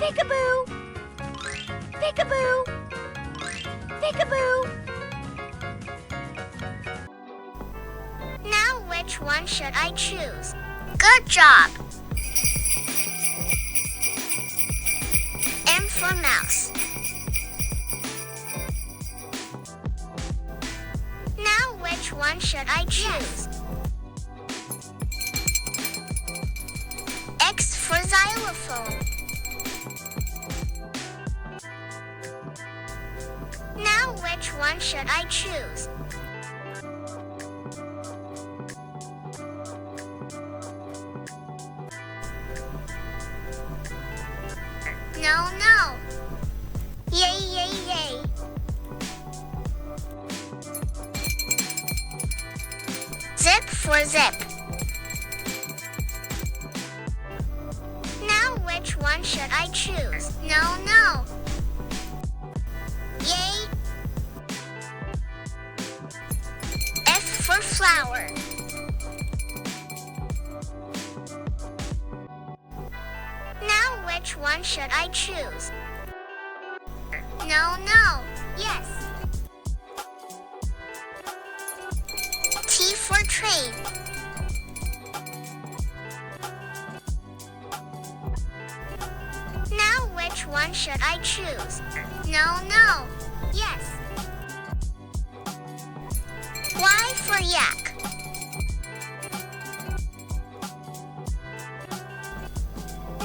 Peekaboo! Peekaboo! Peekaboo! Now which one should I choose? Good job! M for mouse. Now which one should I choose? X for xylophone. Now which one should I choose? No, no. Yay, yay, yay. Zip for zip. Now which one should I choose? No, no. Yay. F for flower. Now which one should I choose? No, no. Yes. T for train. Now which one should I choose? No, no. Yes. Y for yak.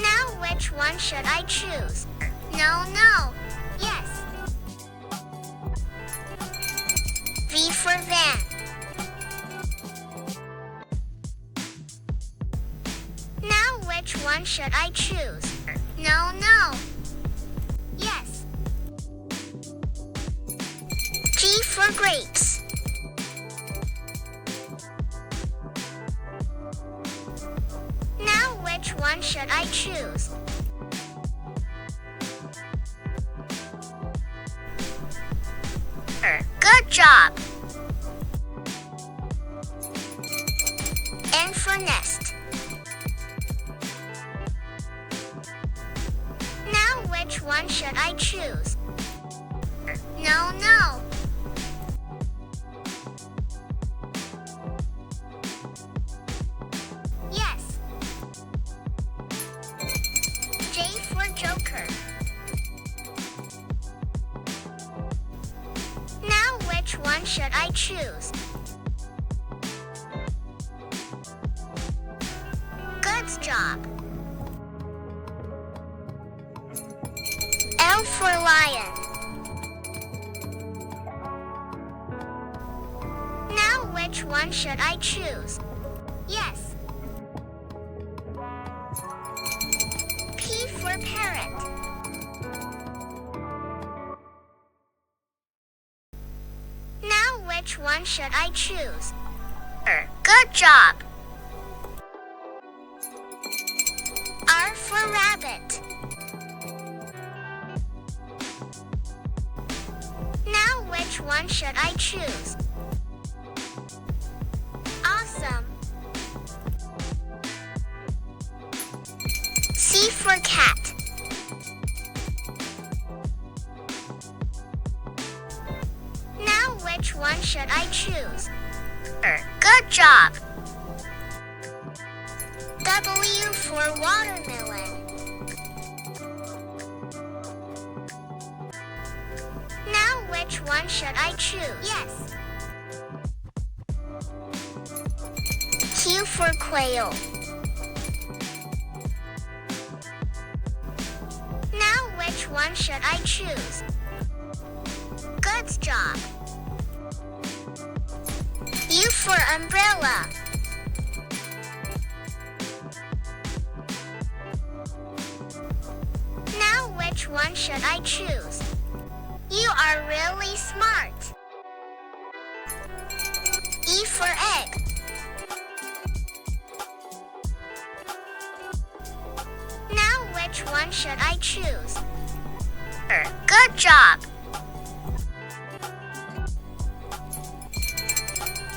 Now which one should I choose? No, no. Yes. V for van. Now which one should I choose? No, no. Yes. G for grapes. Now which one should I choose? Good job! N for nest. Now which one should I choose? No, no. Yes. J for joker. Now which one should I choose? Good job. L for lion. Now which one should I choose? Yes. P for parrot. Now which one should I choose? Good job. R for rabbit. Now which one should I choose? Awesome. C for cat. Now which one should I choose? Good job. W for watermelon. Now which one should I choose? Yes. Q for quail. Now which one should I choose? Good job. U for umbrella. Now which one should I choose? You are really smart. E for egg. Now which one should I choose? Good job.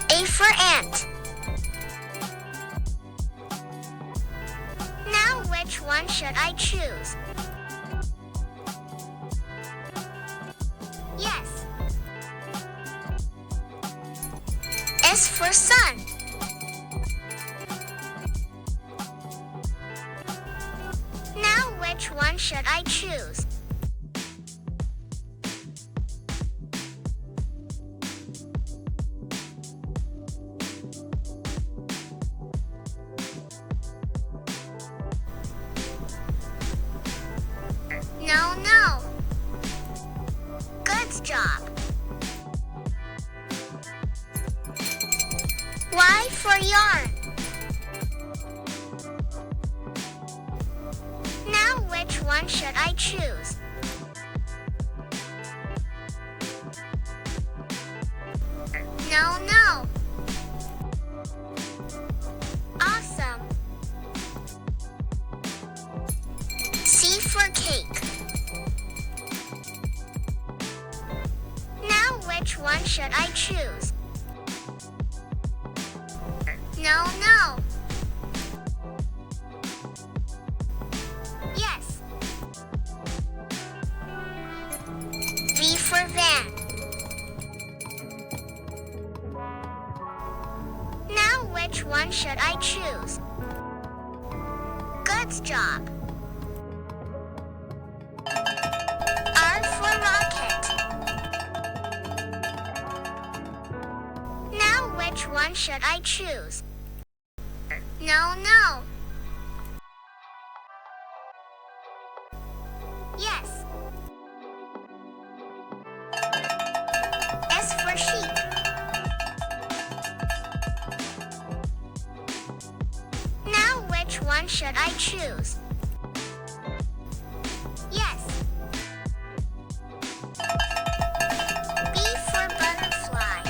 A for ant. Now which one should I choose? S for sun. Now which one should I choose? No. Good job. Y for yarn. Now which one should I choose? No. Awesome. C for cake. Now which one should I choose? No. Yes. V for van. Now which one should I choose? Good job. R for rocket. Now which one should I choose? No. Yes. S for sheep. Now which one should I choose? Yes. B for butterfly.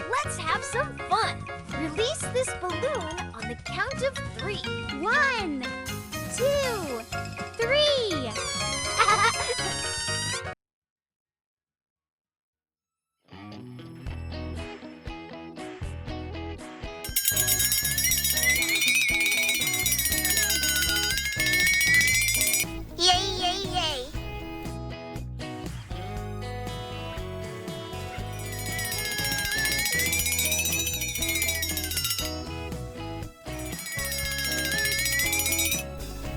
Let's have some fun. Release this balloon on the count of 3. 1, 2, 3. Yay.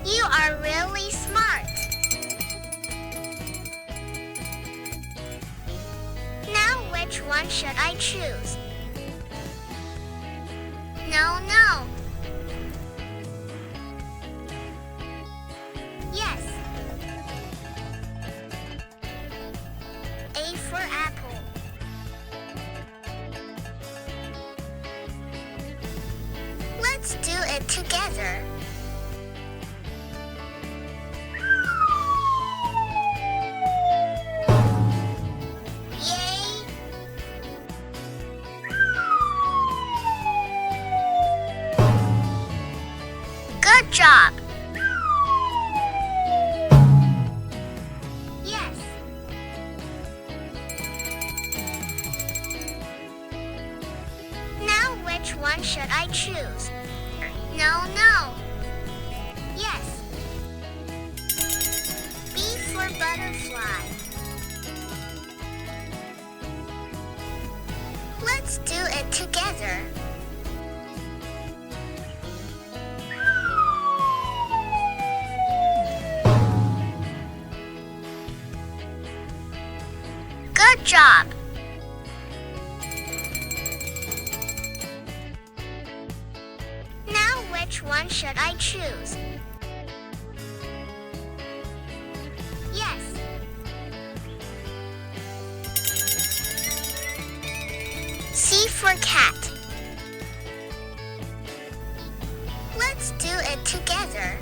You are really smart. Now which one should I choose? No. Yes. A for apple. Let's do it together. Yay! Good job! Yes. Now which one should I choose? No. Yes. B for butterfly. Let's do it together. Good job! Now which one should I choose? Yes. C for cat. Let's do it together.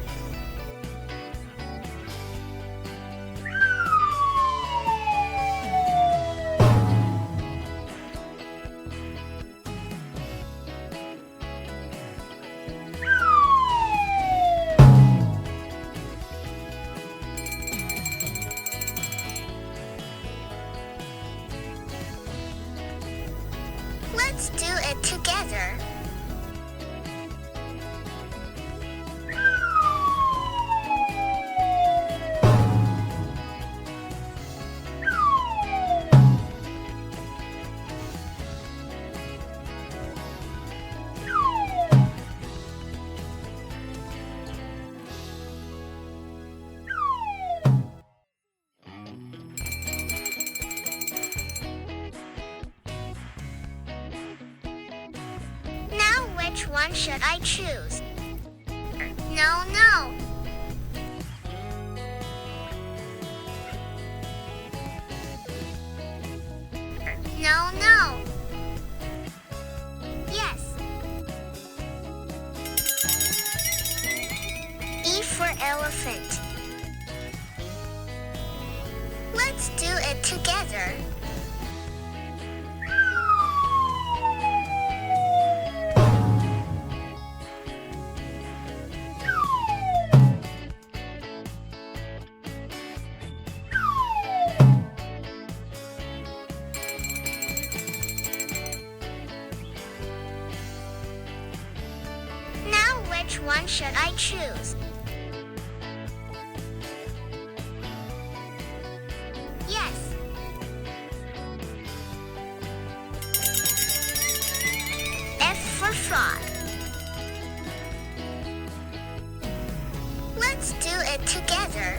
Let's do it together. one should I choose? No, no. No, no. Yes. E for elephant. Let's do it together. Now, which one should I choose? Yes. F for frog. Let's do it together.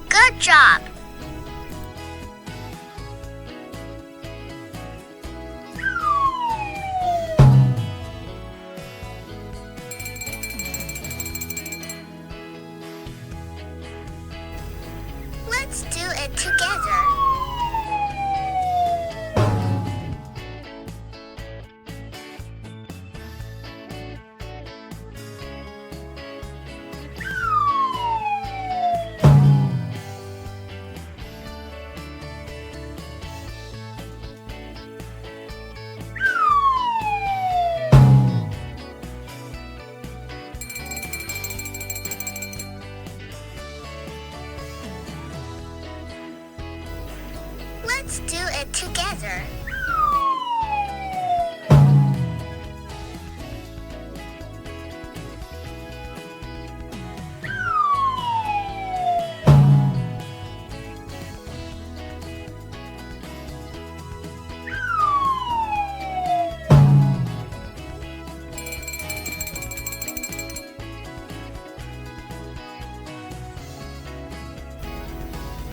Good job. Let's do it together. Let's do it together.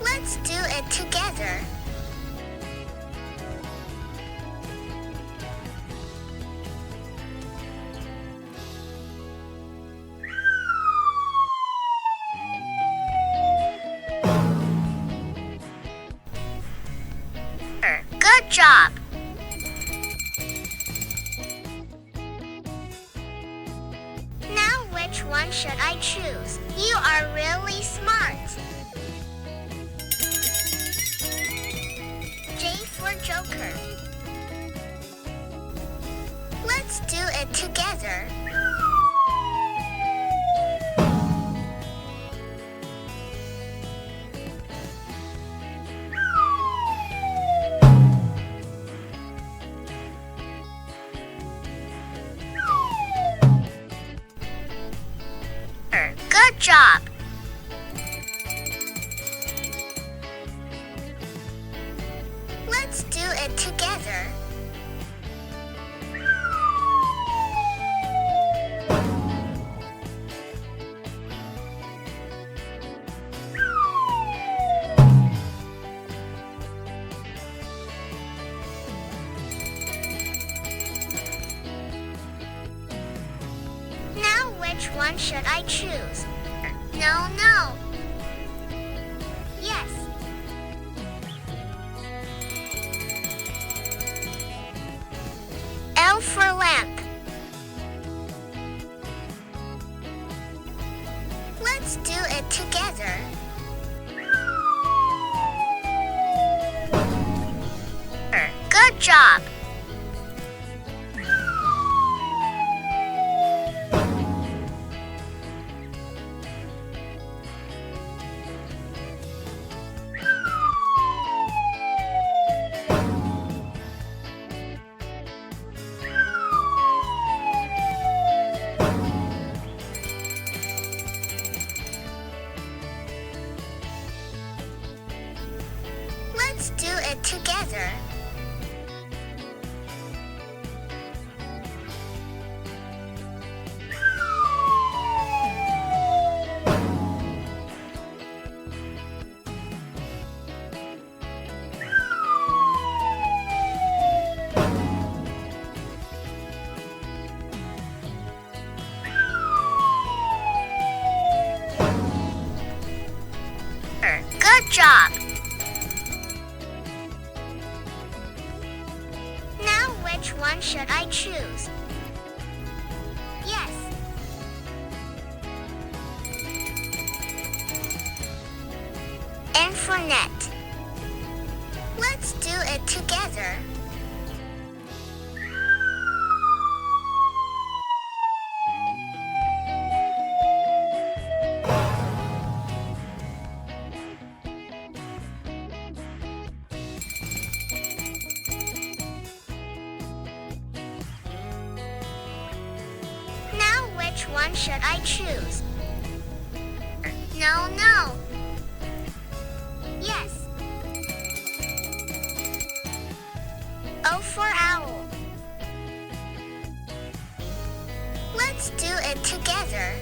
Let's do it together. Good job. Now, which one should I choose? You are really smart. J for Joker. Let's do it together. Good job. Let's do it together. Now, which one should I choose? No, no. Yes. L for lamp. Let's do it together. Good job. Let's do it together. Good job! Now which one should I choose? Yes. Infinite. Let's do it together. Now which one should I choose? No, no. Yes. O for owl. Let's do it together.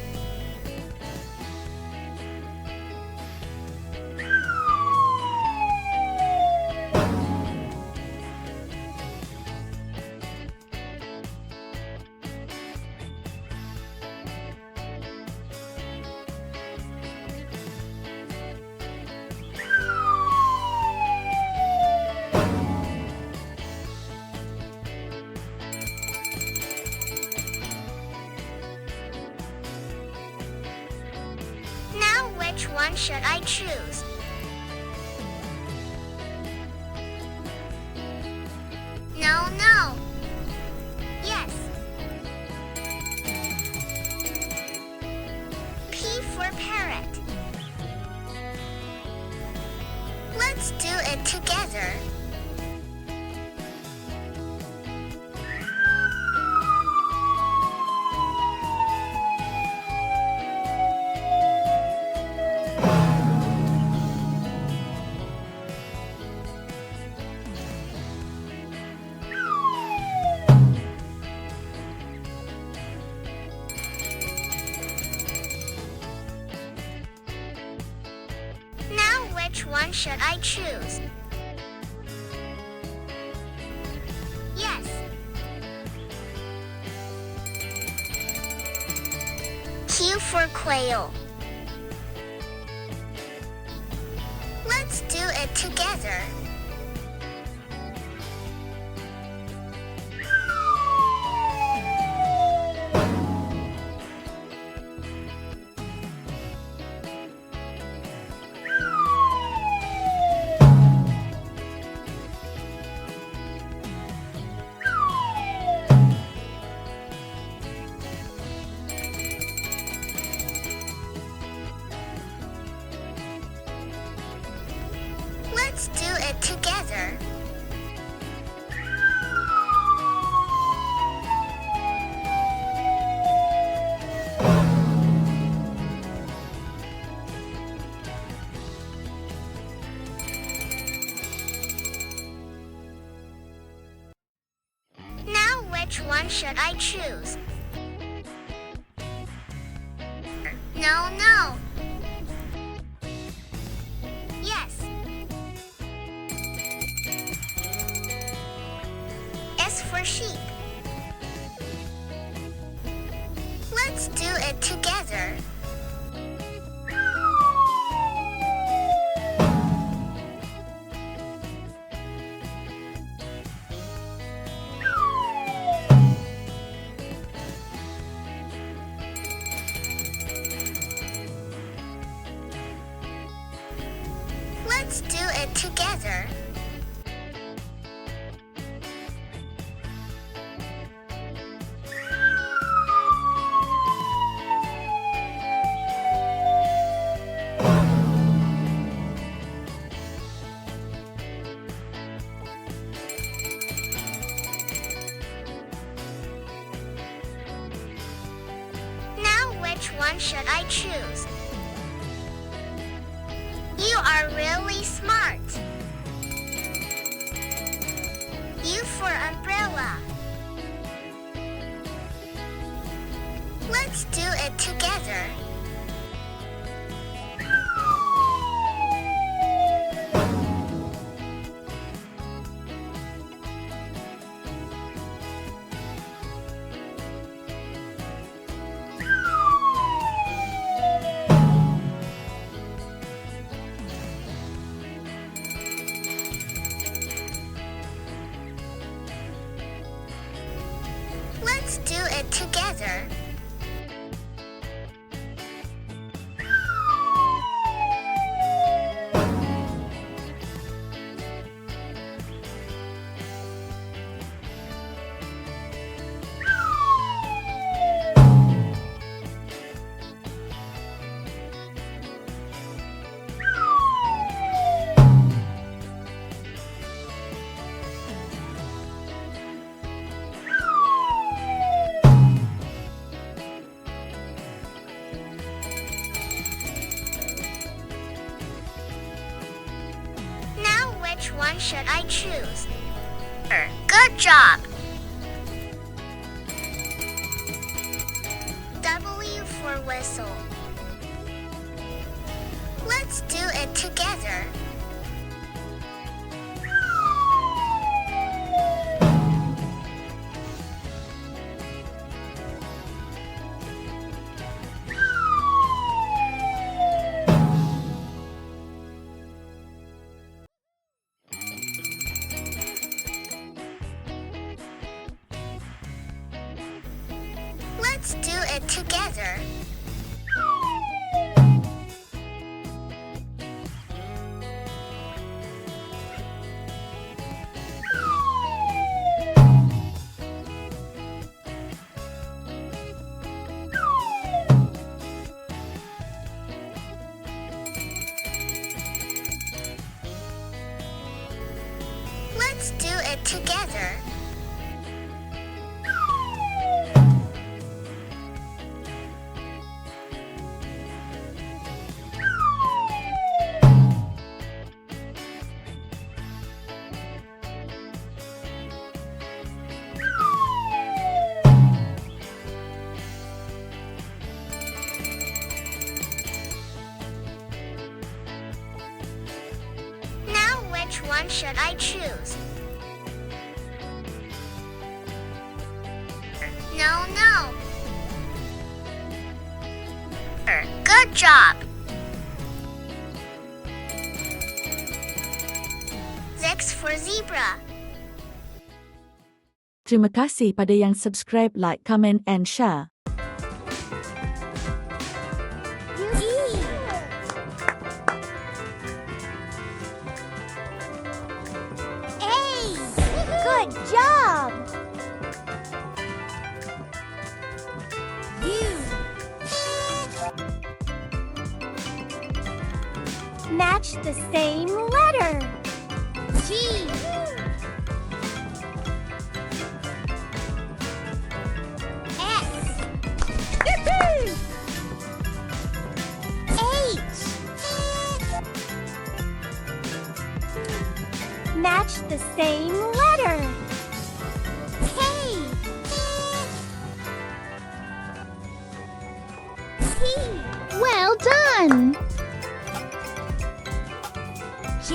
Now which one should I choose? No, no. Yes. P for parrot. Let's do it together. Now which one should I choose? Yes. Q for quail. Let's do it together. Let's do it together. Now which one should I choose? No, no. Yes. S for sheep. Let's do it together. Let's do it together. Now which one should I choose? You are really smart. together. Which one should I choose? Good job! W for whistle. Let's do it together. Let's do it together. Let's do it together. Which one should I choose? No. Good job! Z for zebra. Terima kasih pada yang subscribe, like, comment, and share. Good job! U. Match the same letter. G. S. H. Match the same letter. K. T. Well done. J.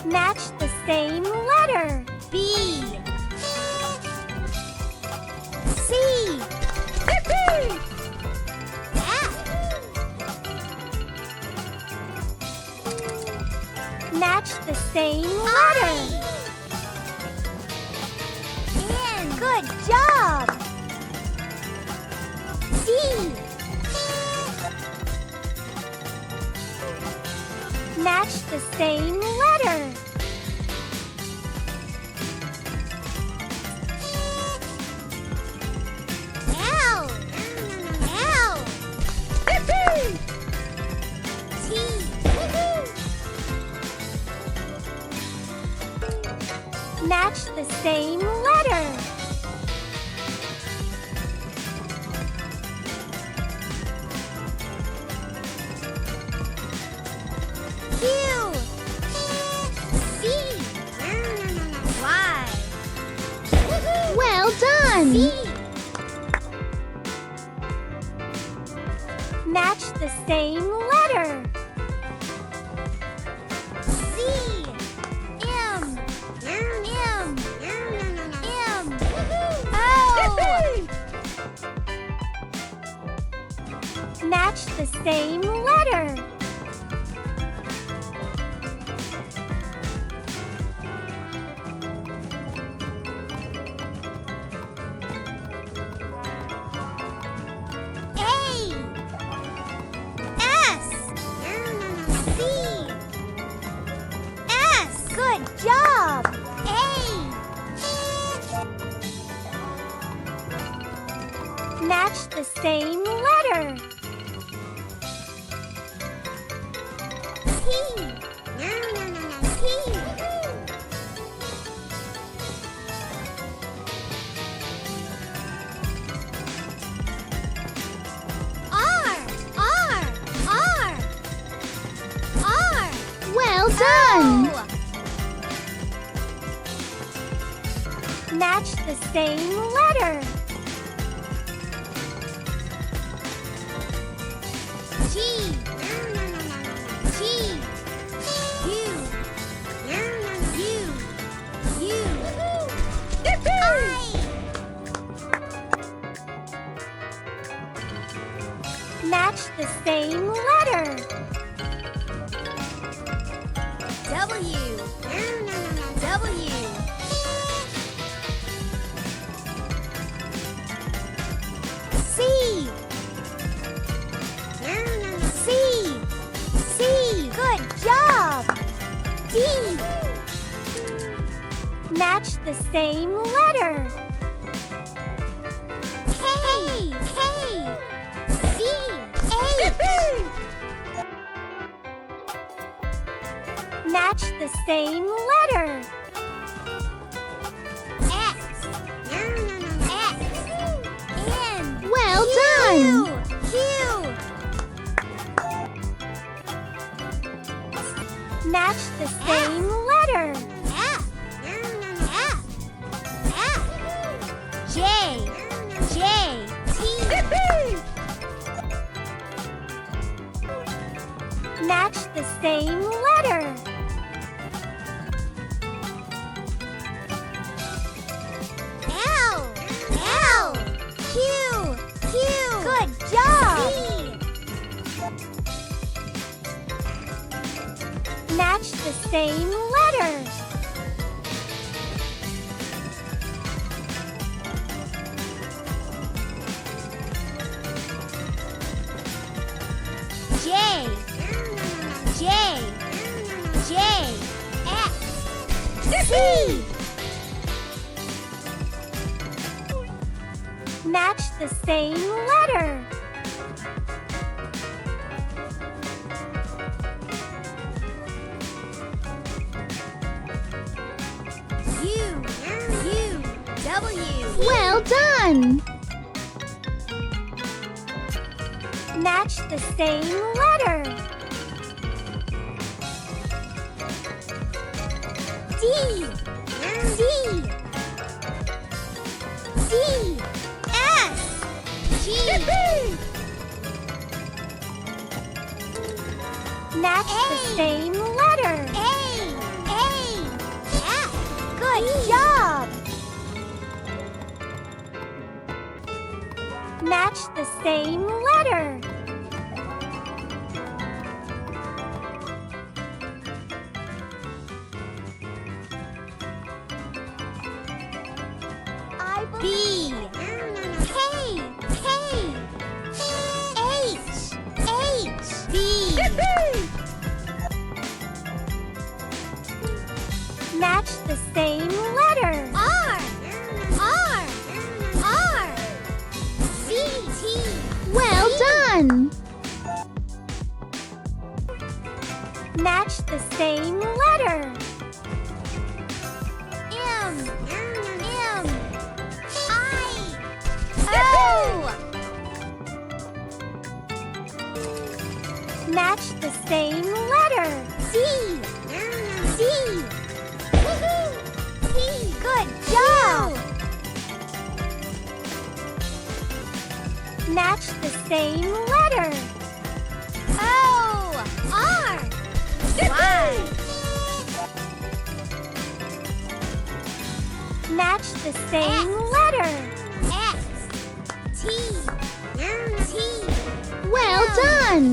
Match the same letter. B. C. F. Match the same letter. N. Good job. C. Match the same letter. L. T. Match the same letter. Q. C. Y. Well done. Z. Match the same letter. C. M. O. Match the same letter. the same letter. P. No, no, no, no. P. R. R. R. R. Well done! O. Match the same letter. T. No, no, no, no, no. T. U. No, no, no. U. U. I. Match the same letter. W. No, no, no, no. W. C. No, no, no. C. C. Good job. D. Match the same letter. K. K. C. H. Match the same letter. X. No, no, no, no. X. N. Well Q. done! Q. Match the same letter. F. No, no, no. F. F. J. No, no, no. J. T. Match the same letter. L. L. Q. Q. Good job. C. Match the same letter. J. J. J. X. C. Match the same letter. U. U. W. Well done! Match the same letter. D. D. D. S. G. Match the same letter. A. A. F. Good job. Match the same letter. B. K. K. H. H. B. Match the same letter. R. R. R. C. T. Well done! Match the same letter. M. M. I. O. Match the same letter. C. C. P. Good job. Match the same letter. O. R. Y. Match the same letter. X. T. T. Well done!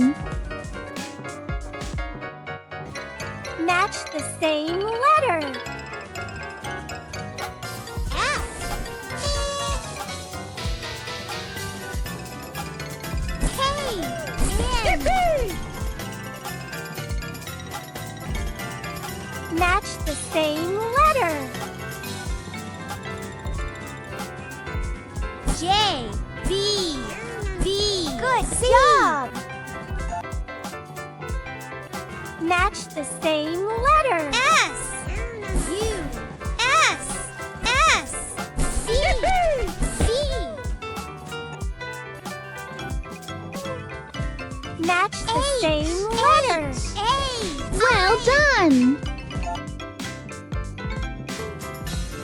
Match the same letter. F. K. N. Match the same letter. J. B. C. Job. Match the same letter. S. U. S. S. C. C. Match the same letter. A. Well done.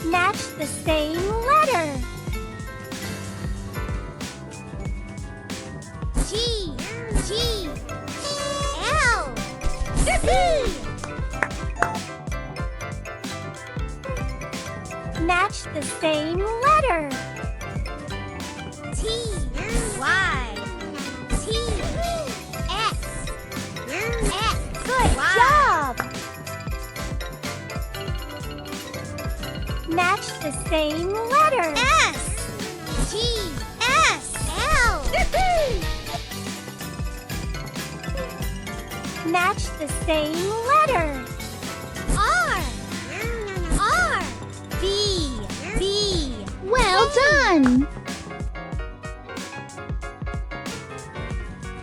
Match the same letter. G. G. L. C. Match the same letter. T. Y. T. X. X. Good job. Match the same letter. S. T. S. L. Match the same letter. R. R. B. B. Well done.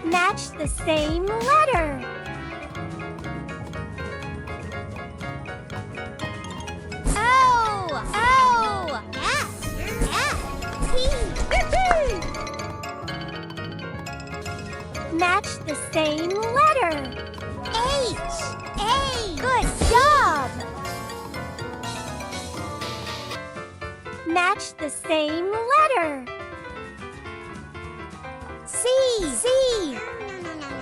Match the same letter. O. O. F. F. P. Match the same letter. H. A. Good job. Match the same letter. C. C.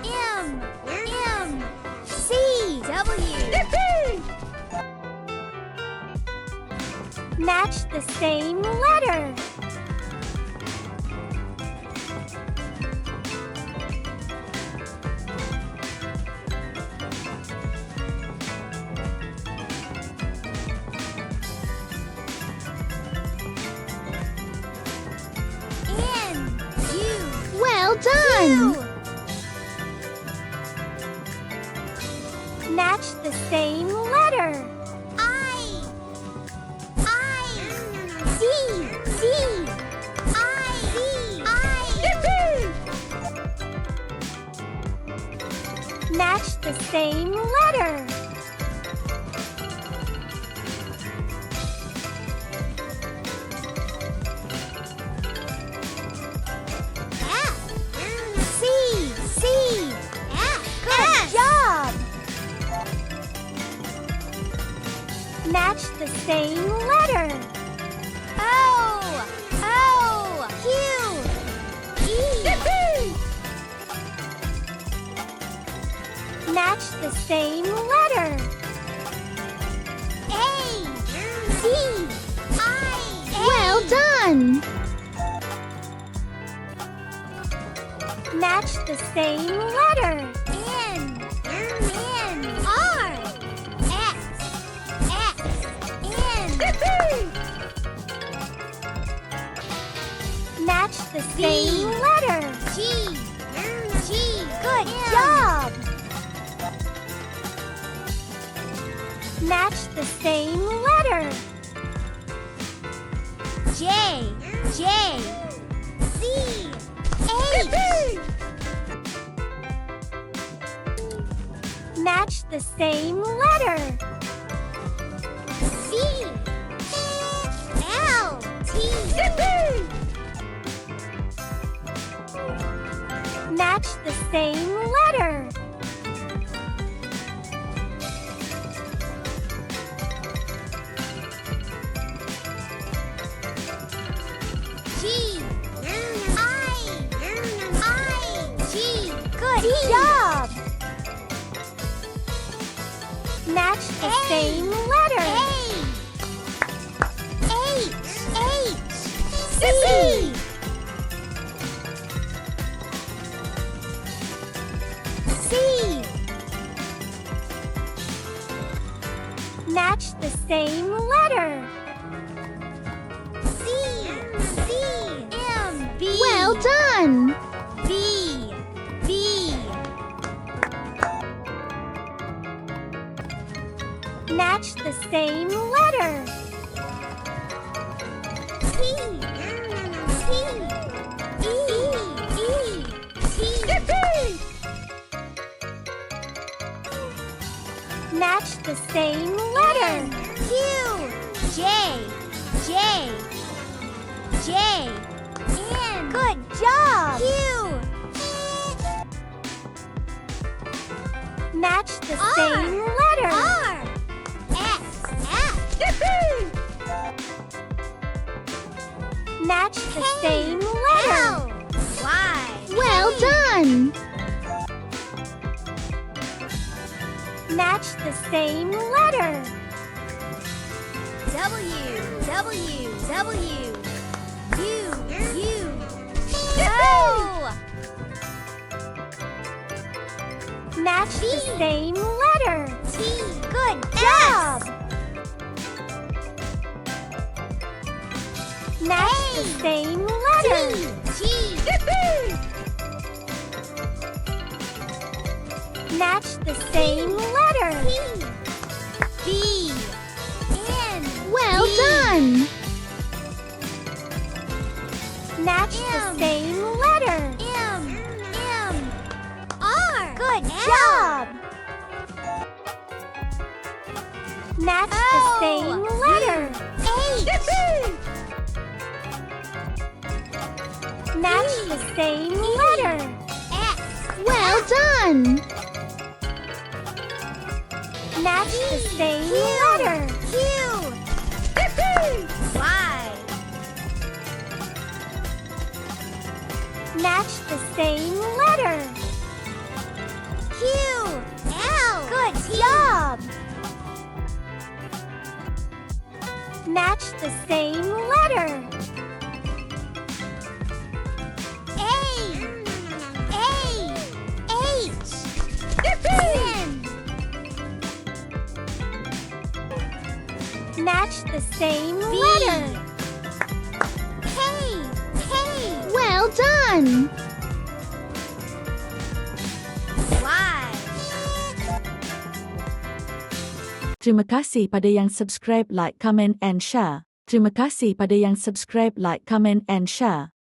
M. M. C. W. Match the same letter. N. U. Well done. Match the same letter. I. I. C. C. I. C. I. Match the same letter. F. C. C. F. Good job. Match the same letter. O. O. Q. E. Match the same letter. A. C. I. A. Well done. Match the same letter. N. N. R. X. X. N. Match the same letter. G. G. Good job. Match the same letter. J. J. C. H. Match the same letter. C. L. T. Match the same letter. G. I. G. Good job. Match the same letter. H. H. C. C. Match the same letter. C. C. M. B. Well done. B. B. Match the same letter. T. T. E. E. T. the same letter. Q. J. J. J. N. Good job. Q. Match the same letter. R. X. F. Match the same letter. L. Y. Well done. Match the same letter. W. W. W. U. U. O. Match the same letter. T. Good job. Match the same letter. G. Match the same letter. D. N. Well done. Match the same letter. M. M. R. Good job. Match the same letter. H. Match the same letter. X. Well done. Match the same letter. Q. Y. Match the same letter. Q. L. Good job. Match the same letter. A. A. H. N. Match the same letter. K. K. Well done. Y. Terima kasih pada yang subscribe, like, comment, and share. Terima kasih pada yang subscribe, like, comment, and share.